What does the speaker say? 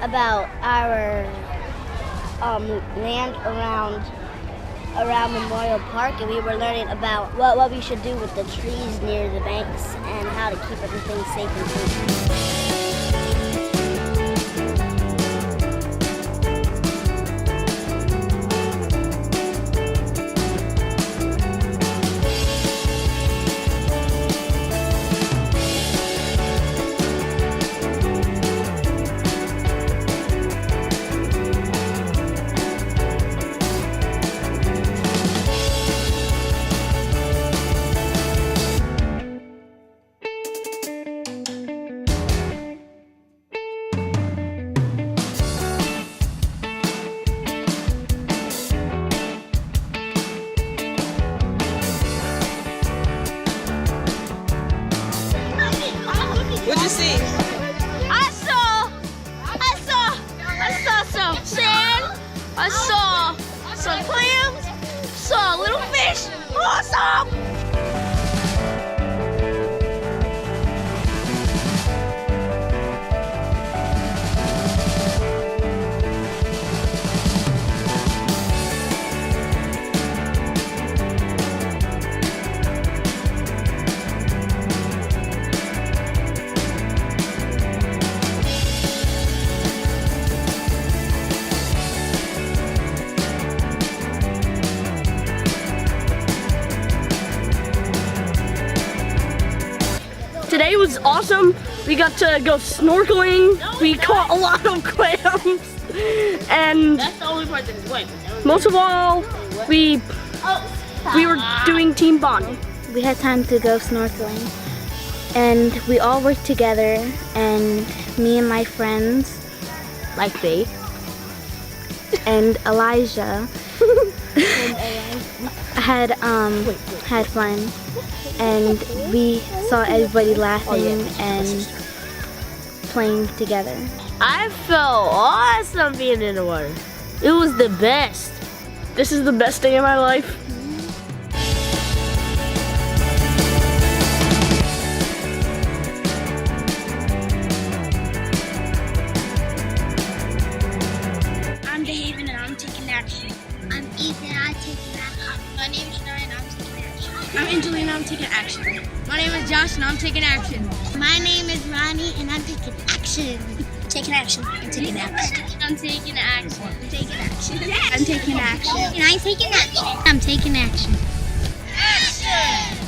about our land around Memorial Park, and we were learning about what we should do with the trees near the banks and how to keep everything safe and clean. What'd you see? I saw some sand, I saw some clams, saw a little fish. Awesome! Today was awesome. We got to go snorkeling. We caught a lot of clams. And That's the only part that is wet. most of all, we were doing team bonding. We had time to go snorkeling, and we all worked together, and me and my friends, like Faith and Elijah, had fun, and we saw everybody laughing and playing together. I felt awesome being in the water. It was the best. This is the best day of my life. I'm behaving and I'm taking action. I'm Ethan, I'm taking action. My name is Ryan, I'm taking action. I'm Angelina, I'm taking action. My name is Josh and I'm taking action. My name is Ronnie and I'm taking action. Taking action. I'm taking action. I'm taking action. I'm taking action. I'm taking action. And I'm taking action. I'm taking action. Action!